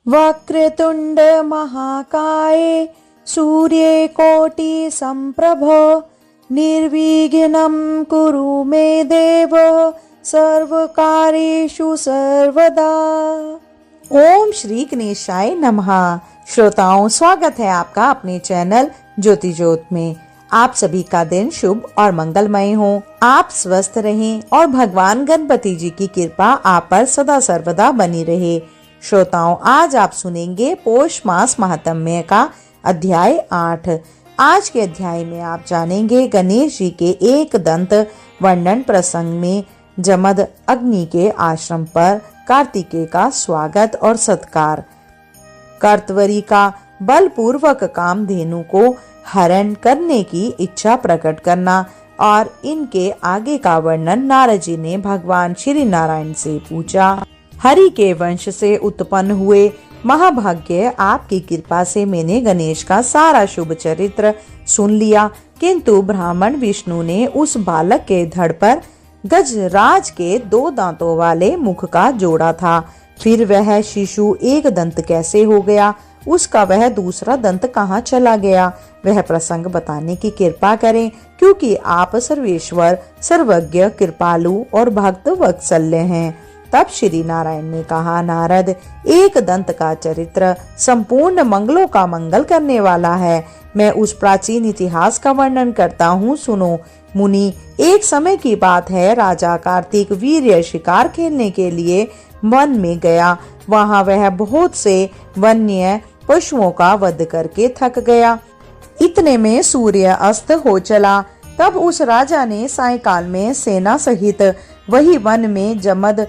वक्रतुंड महाकाय सूर्ये कोटि संप्रभ निर्विघ्नं कुरु मे देव सर्वकार्येषु सर्वदा। ओम श्री गणेशाय नमः। श्रोताओं, स्वागत है आपका अपने चैनल ज्योति ज्योत में। आप सभी का दिन शुभ और मंगलमय हो। आप स्वस्थ रहें और भगवान गणपति जी की कृपा आप पर सदा सर्वदा बनी रहे। श्रोताओं, आज आप सुनेंगे पौष मास महात्म्य का अध्याय 8। आज के अध्याय में आप जानेंगे गणेश जी के एक दंत वर्णन प्रसंग में जमद अग्नि के आश्रम पर कार्तिकेय का स्वागत और सत्कार, कर्तवरी का बलपूर्वक कामधेनु को हरण करने की इच्छा प्रकट करना और इनके आगे का वर्णन नारद जी ने भगवान श्री नारायण से पूछा। हरि के वंश से उत्पन्न हुए महाभाग्य, आपकी कृपा से मैंने गणेश का सारा शुभ चरित्र सुन लिया, किंतु ब्राह्मण विष्णु ने उस बालक के धड़ पर गजराज के 2 दांतों वाले मुख का जोड़ा था। फिर वह शिशु एक दंत कैसे हो गया, उसका वह दूसरा दंत कहाँ चला गया, वह प्रसंग बताने की कृपा करें, क्योंकि आप सर्वेश्वर, सर्वज्ञ, कृपालु और भक्त वत्सल्य हैं। तब श्री नारायण ने कहा, नारद, एक दंत का चरित्र संपूर्ण मंगलों का मंगल करने वाला है। मैं उस प्राचीन इतिहास का वर्णन करता हूँ, सुनो। मुनि, एक समय की बात है, राजा कार्तिक वीर्य शिकार खेलने के लिए वन में गया। वहाँ वह बहुत से वन्य पशुओं का वध करके थक गया। इतने में सूर्य अस्त हो चला। तब उस राजा ने सायंकाल में सेना सहित वही वन में जमद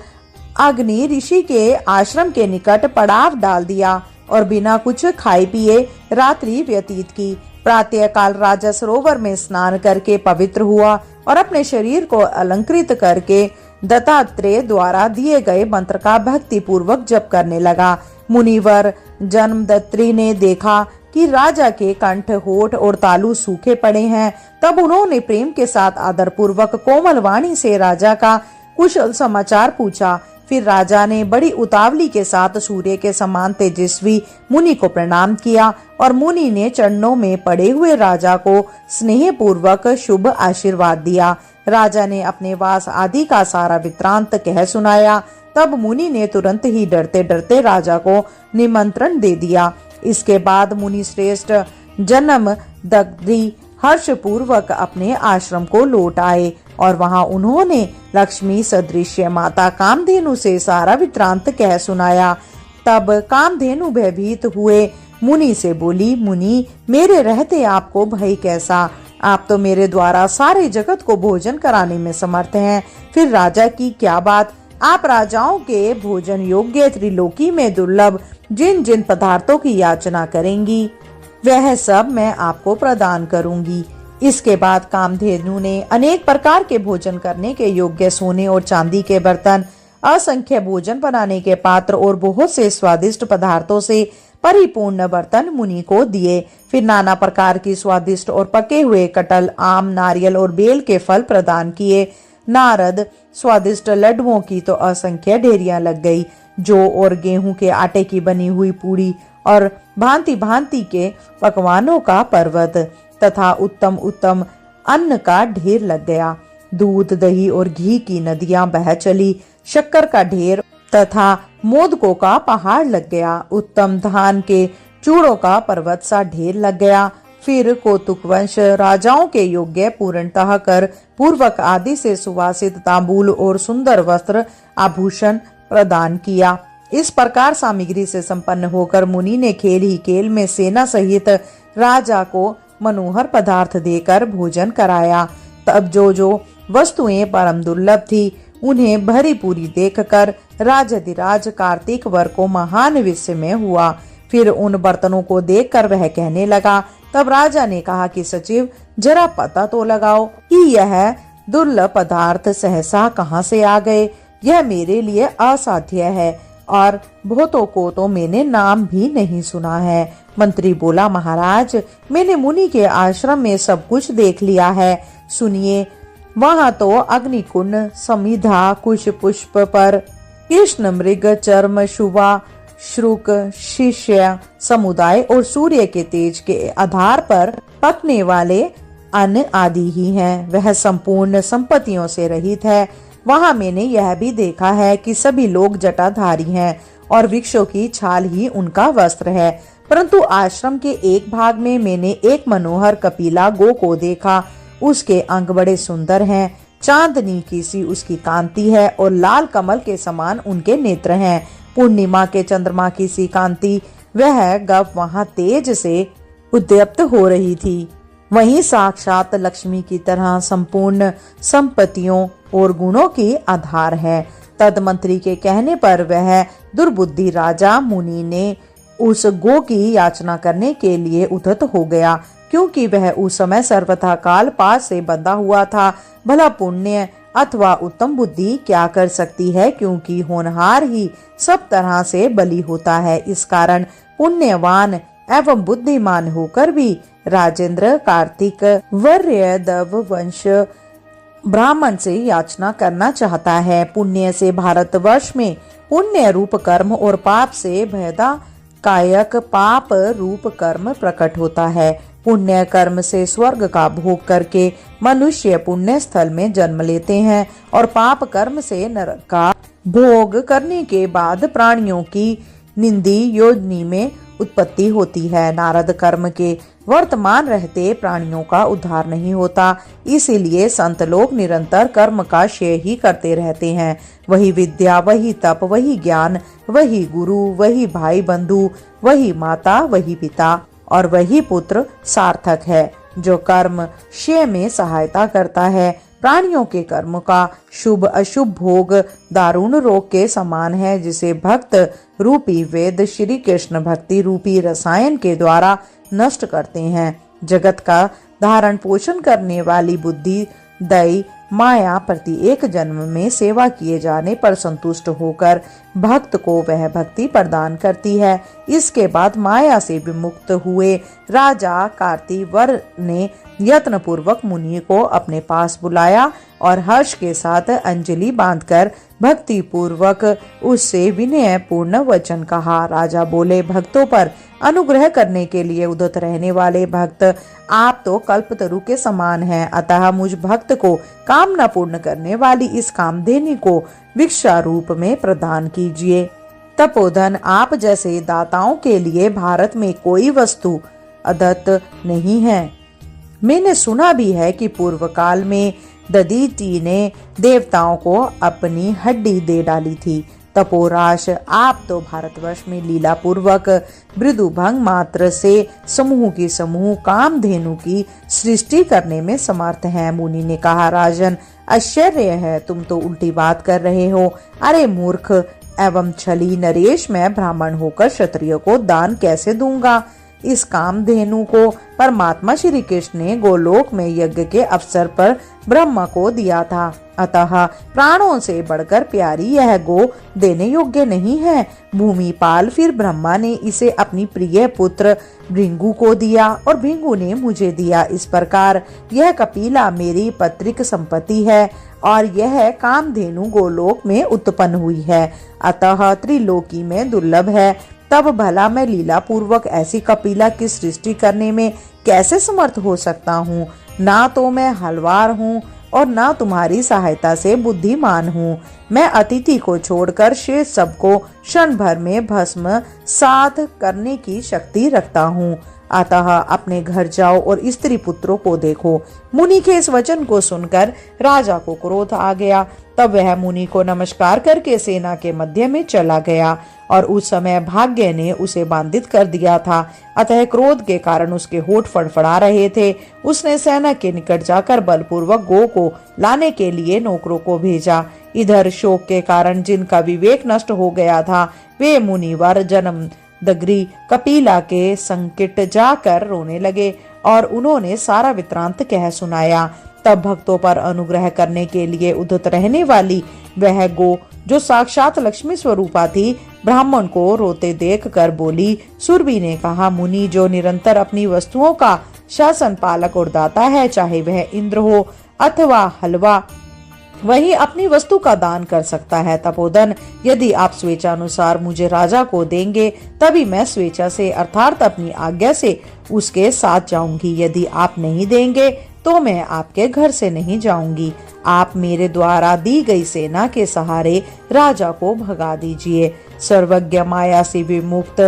अग्नि ऋषि के आश्रम के निकट पड़ाव डाल दिया और बिना कुछ खाए पिए रात्रि व्यतीत की। प्रातः काल राजा सरोवर में स्नान करके पवित्र हुआ और अपने शरीर को अलंकृत करके दत्तात्रेय द्वारा दिए गए मंत्र का भक्ति पूर्वक जप करने लगा। मुनिवर जन्मदत्री ने देखा कि राजा के कंठ, होठ और तालु सूखे पड़े हैं। तब उन्होंने प्रेम के साथ आदर पूर्वक कोमल वाणी से राजा का कुशल समाचार पूछा। फिर राजा ने बड़ी उतावली के साथ सूर्य के समान तेजस्वी मुनि को प्रणाम किया और मुनि ने चरणों में पड़े हुए राजा को स्नेह पूर्वक शुभ आशीर्वाद दिया। राजा ने अपने वास आदि का सारा वृत्तांत कह सुनाया। तब मुनि ने तुरंत ही डरते डरते राजा को निमंत्रण दे दिया। इसके बाद मुनि श्रेष्ठ जन्म दग्धी हर्ष पूर्वक अपने आश्रम को लौट आए और वहां उन्होंने लक्ष्मी सदृश्य माता कामधेनु से सारा वृत्तांत कह सुनाया। तब कामधेनु भयभीत हुए मुनि से बोली, मुनि, मेरे रहते आपको भय कैसा? आप तो मेरे द्वारा सारे जगत को भोजन कराने में समर्थ हैं। फिर राजा की क्या बात? आप राजाओं के भोजन योग्य त्रिलोकी में दुर्लभ जिन जिन पदार्थों की याचना करेंगी, वह सब मैं आपको प्रदान करूंगी। इसके बाद कामधेनु ने अनेक प्रकार के भोजन करने के योग्य सोने और चांदी के बर्तन, असंख्य भोजन बनाने के पात्र और बहुत से स्वादिष्ट पदार्थों से परिपूर्ण बर्तन मुनि को दिए। फिर नाना प्रकार की स्वादिष्ट और पके हुए कटल, आम, नारियल और बेल के फल प्रदान किए। नारद, स्वादिष्ट लड्डुओं की तो असंख्य ढेरियां लग गई। जौ और गेहूं के आटे की बनी हुई पूड़ी और भांति भांति के पकवानों का पर्वत तथा उत्तम उत्तम अन्न का ढेर लग गया। दूध, दही और घी की नदियां बह चली। शक्कर का ढेर तथा मोदकों का पहाड़ लग गया। उत्तम धान के चूड़ों का पर्वत सा ढेर लग गया। फिर कौतुक वंश राजाओं के योग्य पूर्णतः कर पूर्वक आदि से सुवासित तांबूल और सुंदर वस्त्र आभूषण प्रदान किया। इस प्रकार सामग्री से संपन्न होकर मुनि ने खेल ही खेल में सेना सहित राजा को मनोहर पदार्थ देकर भोजन कराया। तब जो वस्तुएं परम दुर्लभ थी, उन्हें भरी पूरी देखकर राजाधिराज कार्तिक वर को महान विस्मय हुआ। फिर उन बर्तनों को देखकर वह कहने लगा। तब राजा ने कहा कि सचिव, जरा पता तो लगाओ कि यह दुर्लभ पदार्थ सहसा कहाँ से आ गए। यह मेरे लिए असाध्य है और बहुतों को तो मैंने नाम भी नहीं सुना है। मंत्री बोला, महाराज, मैंने मुनि के आश्रम में सब कुछ देख लिया है। सुनिए, वहाँ तो अग्निकुंड, समिधा, कुश पुष्प पर कृष्ण मृग चर्म, शुभा, श्रुक, शिष्य समुदाय और सूर्य के तेज के आधार पर पकने वाले अन्न आदि ही हैं। वह संपूर्ण संपत्तियों से रहित है। वहाँ मैंने यह भी देखा है कि सभी लोग जटाधारी हैं और वृक्षों की छाल ही उनका वस्त्र है। परंतु आश्रम के एक भाग में मैंने एक मनोहर कपिला गो को देखा। उसके अंग बड़े सुंदर हैं, चांदनी की सी उसकी कांति है और लाल कमल के समान उनके नेत्र हैं। पूर्णिमा के चंद्रमा की सी कांति वह गव वहां तेज से उद्दीप्त हो रही थी। वहीं साक्षात लक्ष्मी की तरह संपूर्ण संपत्तियों और गुणों की आधार है। तद मंत्री के कहने पर वह दुर्बुद्धि राजा मुनि ने उस गो की याचना करने के लिए उद्यत हो गया, क्योंकि वह उस समय सर्वथा काल पास से बंधा हुआ था। भला पुण्य अथवा उत्तम बुद्धि क्या कर सकती है, क्योंकि होनहार ही सब तरह से बली होता है। इस कारण पुण्यवान एवं बुद्धिमान होकर भी राजेंद्र कार्तिक वर्य दव वंश ब्राह्मण से याचना करना चाहता है। पुण्य से भारतवर्ष में पुण्य रूप कर्म और पाप से भेदा कायक पाप रूप कर्म प्रकट होता है। पुण्य कर्म से स्वर्ग का भोग करके मनुष्य पुण्य स्थल में जन्म लेते हैं और पाप कर्म से नरक का भोग करने के बाद प्राणियों की निंदी योनि में उत्पत्ति होती है। नारद कर्म के वर्तमान रहते प्राणियों का उद्धार नहीं होता, इसीलिए संत लोग निरंतर कर्म का क्षय ही करते रहते हैं। वही विद्या, वही तप, वही ज्ञान, वही गुरु, वही भाई बंधु, वही माता, वही पिता और वही पुत्र सार्थक है, जो कर्म क्षय में सहायता करता है। प्राणियों के कर्म का शुभ अशुभ भोग दारुण रोग के समान है, जिसे भक्त रूपी वेद श्री कृष्ण भक्ति रूपी रसायन के द्वारा नष्ट करते हैं। जगत का धारण पोषण करने वाली बुद्धि दई माया प्रति एक जन्म में सेवा किए जाने पर संतुष्ट होकर भक्त को वह भक्ति प्रदान करती है। इसके बाद माया से विमुक्त हुए राजा कार्तिवर ने यत्न पूर्वक मुनि को अपने पास बुलाया और हर्ष के साथ अंजलि बांधकर भक्ति पूर्वक उससे विनय पूर्ण वचन कहा। राजा बोले, भक्तों पर अनुग्रह करने के लिए उद्यत रहने वाले भक्त, आप तो कल्पतरु के समान हैं, अतः मुझ भक्त को कामना पूर्ण करने वाली इस कामधेनु को भिक्षा रूप में प्रदान कीजिए। तपोधन, आप जैसे दाताओं के लिए भारत में कोई वस्तु अदत्त नहीं है। मैंने सुना भी है कि पूर्व काल में दधीचि ने देवताओं को अपनी हड्डी दे डाली थी। तपोराश, आप तो भारतवर्ष में लीला पूर्वक मृदुभंग मात्र से समूह की समूह कामधेनु की सृष्टि करने में समर्थ हैं। मुनि ने कहा, राजन, आश्चर्य है, तुम तो उल्टी बात कर रहे हो। अरे मूर्ख एवं छली नरेश, मैं ब्राह्मण होकर क्षत्रिय को दान कैसे दूंगा? इस कामधेनु को परमात्मा श्री कृष्ण ने गोलोक में यज्ञ के अवसर पर ब्रह्मा को दिया था, अतः प्राणों से बढ़कर प्यारी यह गो देने योग्य नहीं है। भूमिपाल फिर ब्रह्मा ने इसे अपनी प्रिय पुत्र भृंगु को दिया और भृंगु ने मुझे दिया। इस प्रकार यह कपिला मेरी पैतृक संपत्ति है और यह कामधेनु गोलोक में उत्पन्न हुई है, अतः त्रिलोकी में दुर्लभ है। तब भला मैं लीला पूर्वक ऐसी कपिला की सृष्टि करने में कैसे समर्थ हो सकता हूँ? ना तो मैं हलवार हूँ और ना तुम्हारी सहायता से बुद्धिमान हूँ। मैं अतिथि को छोड़कर शेष सबको क्षण भर में भस्म सात करने की शक्ति रखता हूँ, अतः अपने घर जाओ और स्त्री पुत्रों को देखो। मुनि के इस वचन को सुनकर राजा को क्रोध आ गया। तब वह मुनि को नमस्कार करके सेना के मध्य में चला गया और उस समय भाग्य ने उसे बांधित कर दिया था, अतः क्रोध के कारण उसके होठ फड़फड़ा रहे थे। उसने सेना के निकट जाकर बलपूर्वक गो को लाने के लिए नौकरों को भेजा। इधर शोक के कारण जिनका विवेक नष्ट हो गया था, वे मुनिवर जन्म दग्री कपिला के संकट जाकर रोने लगे और उन्होंने सारा वृत्तांत कह सुनाया। तब भक्तों पर अनुग्रह करने के लिए उद्यत रहने वाली वह गो, जो साक्षात लक्ष्मी स्वरूपा थी, ब्राह्मण को रोते देख कर बोली। सुरभि ने कहा, मुनि जो निरंतर अपनी वस्तुओं का शासन पालक और दाता है, चाहे वह इंद्र हो अथवा हलवा वही अपनी वस्तु का दान कर सकता है। तपोधन, यदि आप स्वेच्छानुसार मुझे राजा को देंगे तभी मैं स्वेच्छा से अर्थात अपनी आज्ञा से उसके साथ जाऊंगी। यदि आप नहीं देंगे तो मैं आपके घर से नहीं जाऊंगी। आप मेरे द्वारा दी गई सेना के सहारे राजा को भगा दीजिए। सर्वज्ञ माया से विमुक्त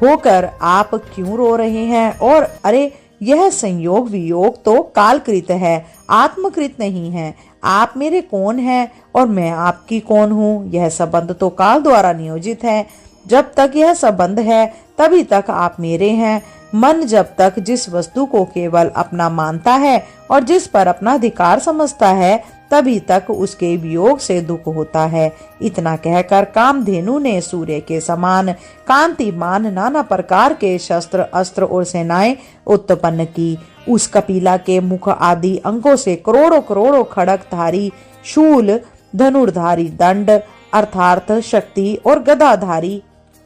होकर आप क्यों रो रहे हैं? और अरे, यह संयोग वियोग तो कालकृत है, आत्मकृत नहीं है। आप मेरे कौन हैं और मैं आपकी कौन हूँ? यह संबंध तो काल द्वारा नियोजित है। जब तक यह संबंध है तभी तक आप मेरे हैं। मन जब तक जिस वस्तु को केवल अपना मानता है और जिस पर अपना अधिकार समझता है तभी तक उसके वियोग से दुख होता है। इतना कहकर कामधेनु ने सूर्य के समान कांतिमान नाना प्रकार के शस्त्र अस्त्र और सेनाएं उत्पन्न की। उस कपिला के मुख आदि अंगों से करोड़ों करोड़ों खड़गधारी शूल, धनुर्धारी दंड अर्थात शक्ति और गदाधारी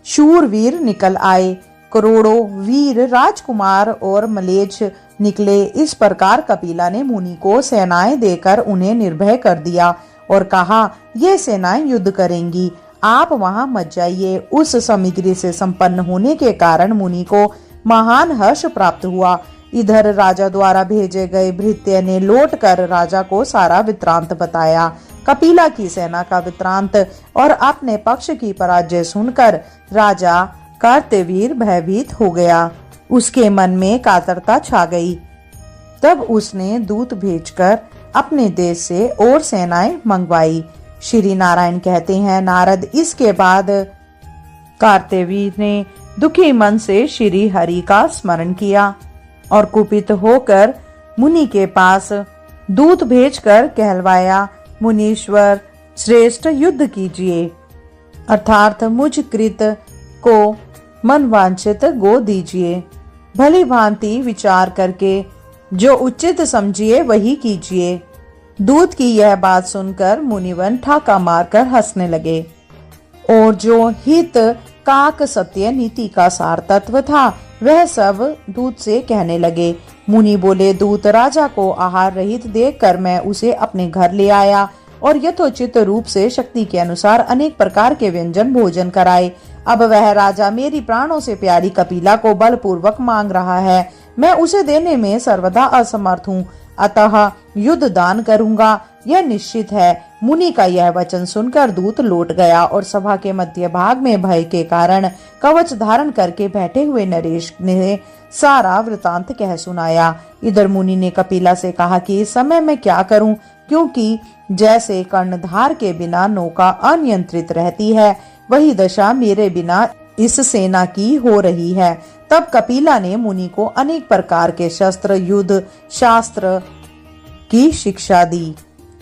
शूरवीर निकल आए। करोड़ों वीर राजकुमार और मलेच्छ निकले। इस प्रकार कपिला ने मुनि को सेनाएं देकर उन्हें निर्भय कर दिया और कहा, ये सेनाएं युद्ध करेंगी, आप वहां मत जाइए। उस सामग्री से संपन्न होने के कारण मुनि को महान हर्ष प्राप्त हुआ। इधर राजा द्वारा भेजे गए भृत्य ने लौटकर राजा को सारा वृत्तांत बताया। कपिला की सेना का वृत्तांत और अपने पक्ष की पराजय सुनकर राजा कार्तवीर भयभीत हो गया। उसके मन में कातरता छा गई। तब उसने दूत भेजकर अपने देश से और सेनाएं मंगवाई। श्री नारायण कहते हैं, नारद इसके बाद कार्तवीर ने दुखी मन से श्री हरि का स्मरण किया और कुपित होकर मुनि के पास दूत भेजकर कहलवाया, मुनीश्वर श्रेष्ठ युद्ध कीजिए, अर्थात मुझ कृत को मनवांछित गो दीजिए। भली भांति विचार करके जो उचित समझिए वही कीजिए। दूत की यह बात सुनकर मुनिवन ठाका मारकर हंसने लगे और जो हित काक सत्य नीति का सार तत्व था वह सब दूत से कहने लगे। मुनि बोले, दूत राजा को आहार रहित देखकर मैं उसे अपने घर ले आया और यथोचित रूप से शक्ति के अनुसार अनेक प्रकार के व्यंजन भोजन कराए। अब वह राजा मेरी प्राणों से प्यारी कपिला को बलपूर्वक मांग रहा है। मैं उसे देने में सर्वदा असमर्थ हूँ, अतः युद्ध दान करूंगा, यह निश्चित है। मुनि का यह वचन सुनकर दूत लौट गया और सभा के मध्य भाग में भय के कारण कवच धारण करके बैठे हुए नरेश ने सारा वृतांत कह सुनाया। इधर मुनि ने कपिला से कहा कि इस समय मैं क्या करूं, क्योंकि जैसे कर्णधार के बिना नौका अनियंत्रित रहती है वही दशा मेरे बिना इस सेना की हो रही है। तब कपिला ने मुनि को अनेक प्रकार के शस्त्र युद्ध शास्त्र की शिक्षा दी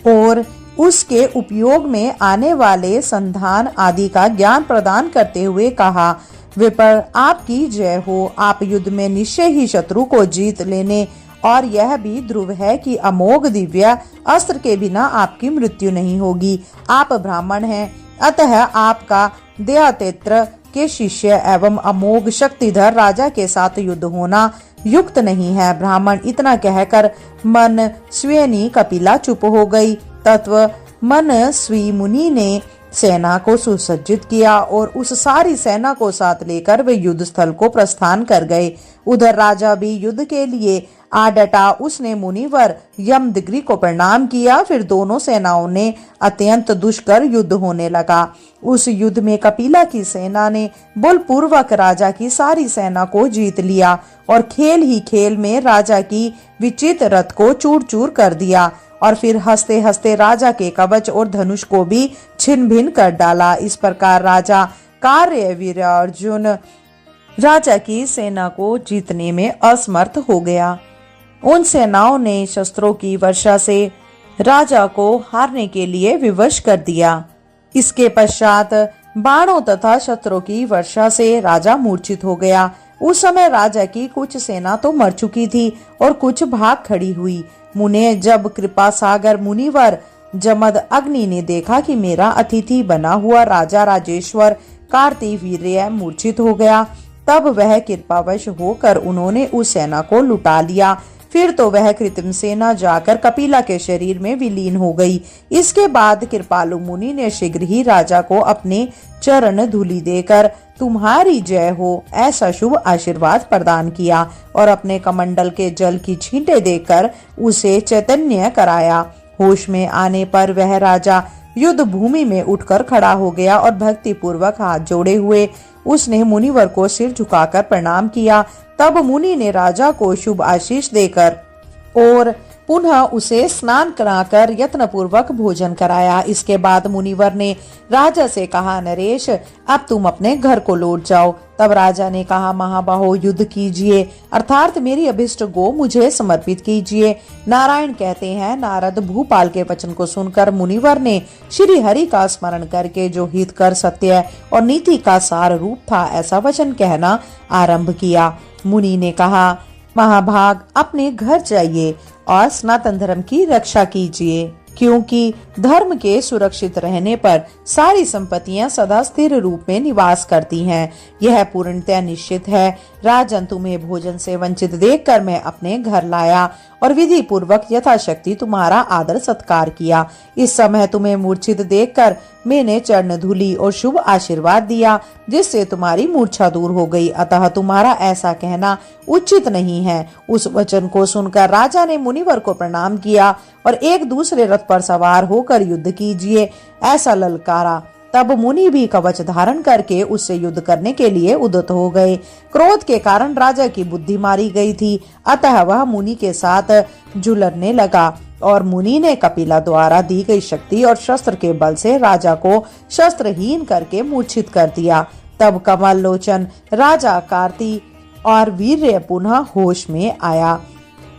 और उसके उपयोग में आने वाले संधान आदि का ज्ञान प्रदान करते हुए कहा, विपर आपकी जय हो। आप युद्ध में निश्चय ही शत्रु को जीत लेने और यह भी ध्रुव है कि अमोघ दिव्य अस्त्र के बिना आपकी मृत्यु नहीं होगी। आप ब्राह्मण हैं, अतः आपका देहातेत्र के शिष्य एवं अमोघ शक्तिधर राजा के साथ युद्ध होना युक्त नहीं है। ब्राह्मण इतना कहकर मन स्वेनी कपिला चुप हो गई। तत्व मन स्वी मुनि ने सेना को सुसज्जित किया और उस सारी सेना को साथ लेकर वे युद्ध स्थल को प्रस्थान कर गए। उधर राजा भी युद्ध के लिए आ डटा। उसने मुनिवर यमदग्नि को प्रणाम किया। फिर दोनों सेनाओं ने अत्यंत दुष्कर युद्ध होने लगा। उस युद्ध में कपिला की सेना ने बलपूर्वक राजा की सारी सेना को जीत लिया और खेल ही खेल में राजा की विचित रथ को चूर चूर कर दिया और फिर हंसते हंसते राजा के कवच और धनुष को भी छिन्न भिन्न कर डाला। इस प्रकार राजा कार्यवीर अर्जुन राजा की सेना को जीतने में असमर्थ हो गया। उन सेनाओं ने शस्त्रों की वर्षा से राजा को हारने के लिए विवश कर दिया। इसके पश्चात बाणों तथा शस्त्रों की वर्षा से राजा मूर्छित हो गया। उस समय राजा की कुछ सेना तो मर चुकी थी और कुछ भाग खड़ी हुई। मुने जब कृपा सागर मुनिवर जमद अग्नि ने देखा कि मेरा अतिथि बना हुआ राजा राजेश्वर कार्तवीर्य मूर्छित हो गया, तब वह कृपावश होकर उन्होंने उस सेना को लुटा लिया। फिर तो वह कृत्रिम सेना जाकर कपिला के शरीर में विलीन हो गई। इसके बाद कृपालु मुनि ने शीघ्र ही राजा को अपने चरण धूलि देकर तुम्हारी जय हो ऐसा शुभ आशीर्वाद प्रदान किया और अपने कमंडल के जल की छींटे देकर उसे चैतन्य कराया। होश में आने पर वह राजा युद्ध भूमि में उठकर खड़ा हो गया और भक्ति पूर्वक हाथ जोड़े हुए उसने मुनिवर को सिर झुकाकर प्रणाम किया। तब मुनि ने राजा को शुभ आशीष देकर और पुनः उसे स्नान कराकर यत्न पूर्वक भोजन कराया। इसके बाद मुनिवर ने राजा से कहा, नरेश अब तुम अपने घर को लौट जाओ। तब राजा ने कहा, महाबाहो युद्ध कीजिए, अर्थात मेरी अभिष्ट गो मुझे समर्पित कीजिए। नारायण कहते हैं, नारद भूपाल के वचन को सुनकर मुनिवर ने श्री हरि का स्मरण करके जो हितकर सत्य और नीति का सार रूप था ऐसा वचन कहना आरंभ किया। मुनि ने कहा, महाभाग अपने घर जाइए और सनातन धर्म की रक्षा कीजिए, क्योंकि धर्म के सुरक्षित रहने पर सारी संपत्तियां सदा स्थिर रूप में निवास करती हैं। यह पूर्णतः निश्चित है। राजन, तुम्हें भोजन से वंचित देखकर मैं अपने घर लाया और विधि पूर्वक यथाशक्ति तुम्हारा आदर सत्कार किया। इस समय तुम्हें मूर्छित देखकर मैंने चरण धूली और शुभ आशीर्वाद दिया, जिससे तुम्हारी मूर्छा दूर हो गई। अतः तुम्हारा ऐसा कहना उचित नहीं है। उस वचन को सुनकर राजा ने मुनिवर को प्रणाम किया और एक दूसरे रथ पर सवार होकर युद्ध कीजिए ऐसा ललकारा। तब मुनि भी कवच धारण करके उससे युद्ध करने के लिए उद्यत हो गए। क्रोध के कारण राजा की बुद्धि मारी गई थी, अतः वह मुनि के साथ झुलने लगा और मुनि ने कपिला द्वारा दी गई शक्ति और शस्त्र के बल से राजा को शस्त्रहीन करके मूर्छित कर दिया। तब कमल लोचन राजा कार्ति और वीर्य पुनः होश में आया।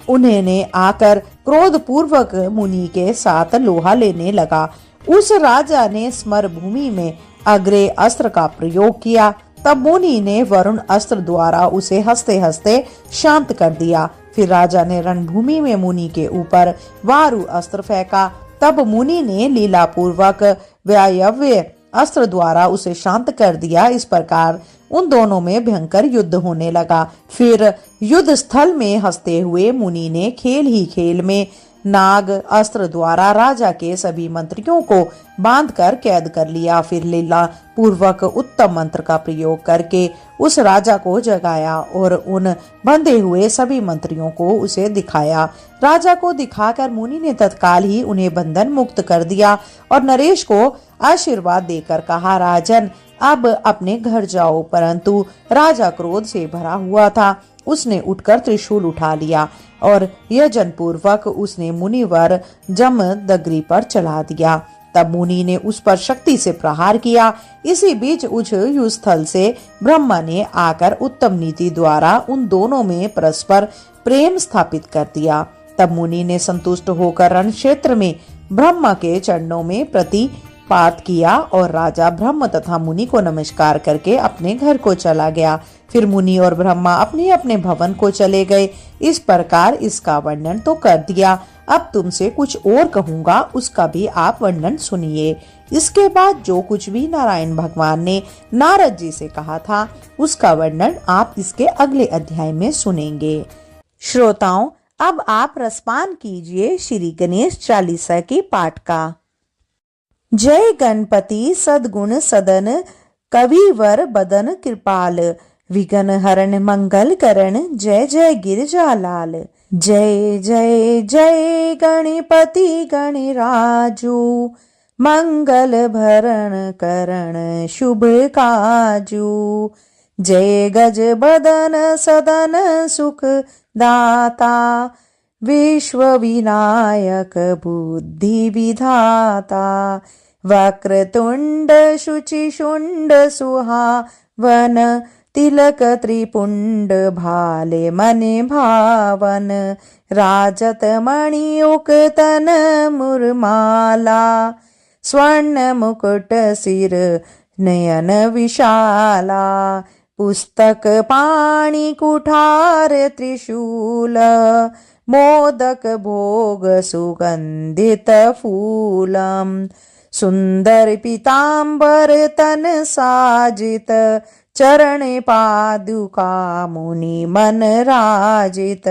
उन्होंने आकर क्रोध पूर्वक मुनि के साथ लोहा लेने लगा। उस राजा ने स्मर भूमि में अग्रे अस्त्र का प्रयोग किया। तब मुनि ने वरुण अस्त्र द्वारा उसे हंसते हंसते शांत कर दिया। फिर राजा ने रणभूमि में मुनि के ऊपर वारु अस्त्र फेंका। तब मुनि ने लीला पूर्वक वायव्य अस्त्र द्वारा उसे शांत कर दिया। इस प्रकार उन दोनों में भयंकर युद्ध होने लगा। फिर युद्ध स्थल में हंसते हुए मुनि ने खेल ही खेल में नाग अस्त्र द्वारा राजा के सभी मंत्रियों को बांधकर कैद कर लिया। फिर लीला पूर्वक उत्तम मंत्र का प्रयोग करके उस राजा को जगाया और उन बंधे हुए सभी मंत्रियों को उसे दिखाया। राजा को दिखाकर मुनि ने तत्काल ही उन्हें बंधन मुक्त कर दिया और नरेश को आशीर्वाद देकर कहा, राजन अब अपने घर जाओ। परंतु राजा क्रोध से भरा हुआ था। उसने उठकर त्रिशूल उठा लिया और यजन पूर्वक उसने मुनिवर जमदग्नि पर चला दिया। तब मुनि ने उस पर शक्ति से प्रहार किया। इसी बीच उच्च स्थल से ब्रह्मा ने आकर उत्तम नीति द्वारा उन दोनों में परस्पर प्रेम स्थापित कर दिया। तब मुनि ने संतुष्ट होकर रण क्षेत्र में ब्रह्मा के चरणों में प्रतिपात किया और राजा ब्रह्म तथा मुनि को नमस्कार करके अपने घर को चला गया। फिर मुनि और ब्रह्मा अपने अपने भवन को चले गए। इस प्रकार इसका वर्णन तो कर दिया। अब तुमसे कुछ और कहूंगा, उसका भी आप वर्णन सुनिए। इसके बाद जो कुछ भी नारायण भगवान ने नारद जी से कहा था उसका वर्णन आप इसके अगले अध्याय में सुनेंगे। श्रोताओं, अब आप रसपान कीजिए श्री गणेश चालीसा के पाठ का। जय गणपति सद्गुण सदन कविवर बदन कृपाल विघ्न हरण मंगल करण जय जय गिरजालाल। जय जय जय गणपति गणराजू मंगल भरण करण शुभ काजू। जय गज बदन सदन सुख दाता विश्व विनायक बुद्धि विधाता। वक्रतुंड शुचि शुंड सुहावन तिलक त्रिपुंड भाले मने भावन। राजत मणियुक तन मुरमाला स्वर्ण मुकुट सिर नयन विशाला। पुस्तक पाणि कुठार त्रिशूल मोदक भोग सुगंधित फूलम। सुंदर पीतांबर तन साजित चरण पादुका मुनि मन राजित।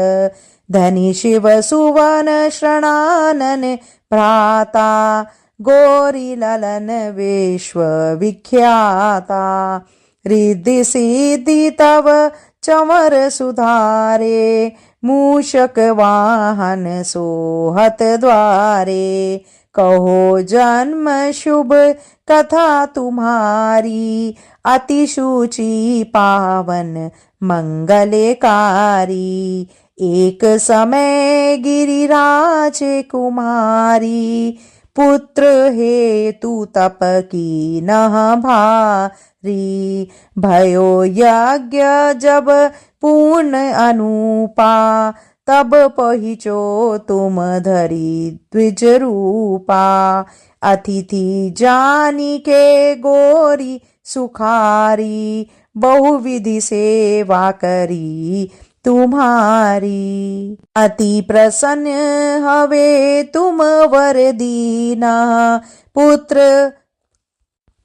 धनी शिव सुवन शरणानन भ्राता, गौरी ललन विश्व विख्याता। रिद्धि सिद्धि तव चमर सुधारे, मूषक वाहन सोहत द्वारे। कहो जन्म शुभ कथा तुम्हारी, अति शुचि पावन मंगलकारी। एक समय गिरिराज कुमारी, पुत्र हेतु तप की नह भारी। भयो यज्ञ जब पूर्ण अनुपा, तब पहिचो तुम धरी द्विज रूपा। अतिथि जानी के गौरी सुखारी, बहुविधि सेवा करी तुम्हारी। अति प्रसन्न हवे तुम वर दीना, पुत्र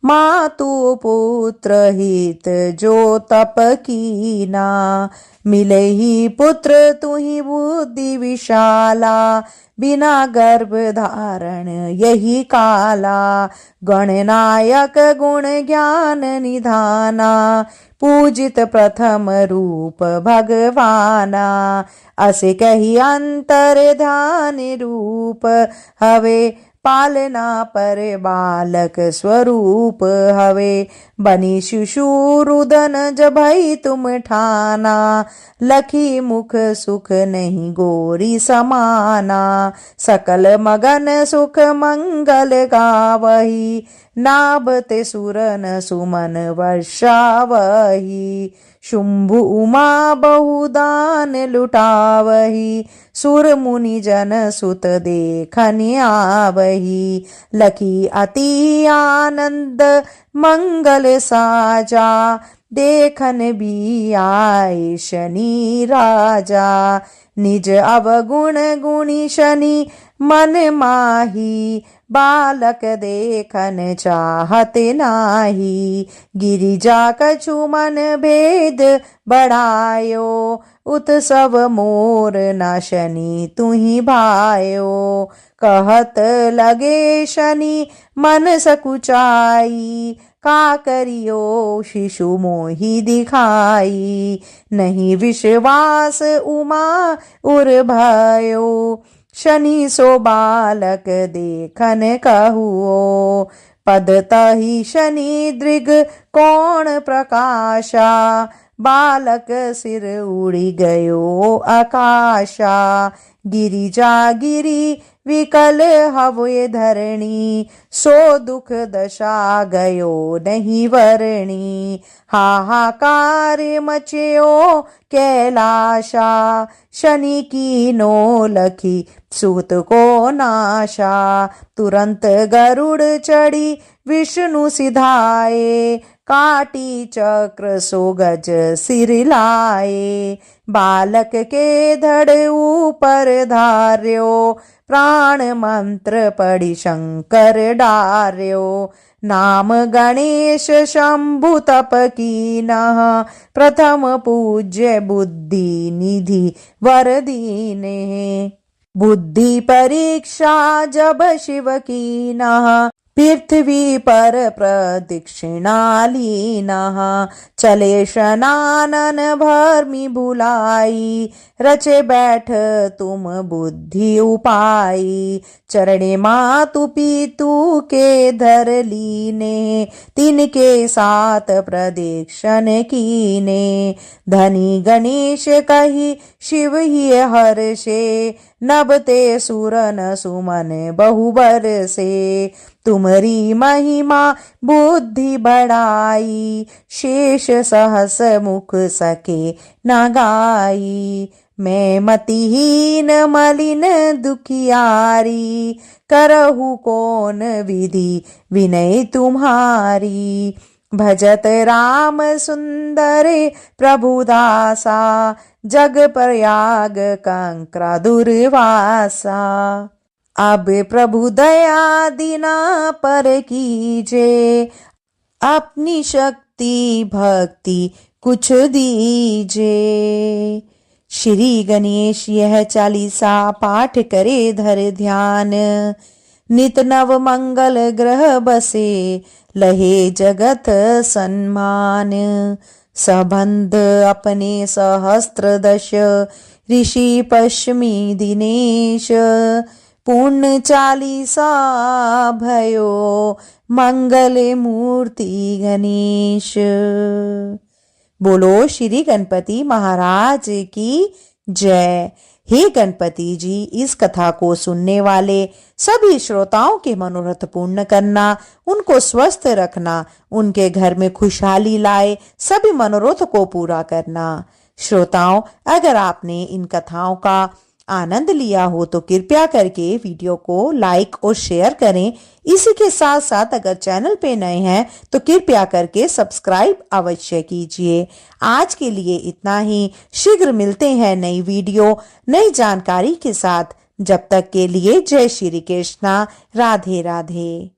मातु पुत्र हित जो तप कीना। मिले ही पुत्र तुहि बुद्धि विशाला, बिना गर्भ धारण यही काला। गणनायक गुण ज्ञान निधाना, पूजित प्रथम रूप भगवाना। असे कही अंतर ध्यान रूप, हवे पालना पर बालक स्वरूप हवे। बनी शिशुरुदन जभई तुम ठाना, लखी मुख सुख नहीं गौरी समाना। सकल मगन सुख मंगल गावही, नाभते सुरन सुमन वर्षावही। शुंभु उमा बहुदान लुटावही, सुर मुनि जन सुत देखन आवही। लखी अति आनंद मंगल साजा, देखन भी आए शनि राजा। निज अवगुण गुणी शनि मन माही, बालक देखन चाहत नाही। गिरिजा कछु मन भेद बढ़ायो, उत्सव मोर न शनि तुहि भायो। कहत लगे शनि मन सकुचाई, का करियो शिशु मोहि दिखाई। नहीं विश्वास उमा उर भयो, शनि सो बालक देखन कहुओ। पद तहि शनि दृग कोण प्रकाशा, बालक सिर उड़ी गयो आकाशा। गिरिजा गिरी विकल हवे धरणी, सो दुख दशा गयो नहीं वरणी। हाहाकार मचयो कैलाशा, शनि की नो लखी सूत को नाशा। तुरंत गरुड़ चढ़ी विष्णु सिधाए, काटी चक्र सो गज सिर लाए। बालक के धड़ ऊपर धार्यो, प्राण मंत्र पढ़ी शंकर डार्यो। नाम गणेश शंभु तप कीनः, प्रथम पूज्य बुद्धि निधि वर दीने। बुद्धि परीक्षा जब शिव कीनः, पृथ्वी पर प्रदक्षिणा लीनः। चले शनानन भर्मि भुलाई, रचे बैठ तुम बुद्धि उपाई। चरणे मातु पितु के धर लीने, तिनके साथ प्रदक्षिण कीने। धनी गणेश कही शिव ही हर्षे, नभते सुरन सुमन बहुबर से। तुमरी महिमा बुद्धि बढ़ाई, शेष सहस मुख सके न गाई। मैं मतिहीन मलिन दुखियारी, करहु कौन विधि विनय तुम्हारी। भजत राम सुंदर प्रभुदासा, जग प्रयाग कंक्रा दुर्वासा। अब प्रभु दया दीना पर कीजे, अपनी शक्ति भक्ति भक्ति कुछ दीजे। श्री गणेश यह चालीसा पाठ करे धर ध्यान, नित नव मंगल ग्रह बसे लहे जगत सम्मान। सबंध अपने सहस्त्र दश ऋषि पश्चिमी दिनेश, पूर्ण चालीसा भयो मंगल मूर्ति गणेश। बोलो श्री गणपति महाराज की जय। हे गणपति जी, इस कथा को सुनने वाले सभी श्रोताओं के मनोरथ पूर्ण करना, उनको स्वस्थ रखना, उनके घर में खुशहाली लाए, सभी मनोरथ को पूरा करना। श्रोताओं, अगर आपने इन कथाओं का आनंद लिया हो तो कृपया करके वीडियो को लाइक और शेयर करें। इसी के साथ साथ अगर चैनल पे नए हैं तो कृपया करके सब्सक्राइब अवश्य कीजिए। आज के लिए इतना ही। शीघ्र मिलते हैं नई वीडियो नई जानकारी के साथ। जब तक के लिए जय श्री कृष्णा, राधे राधे।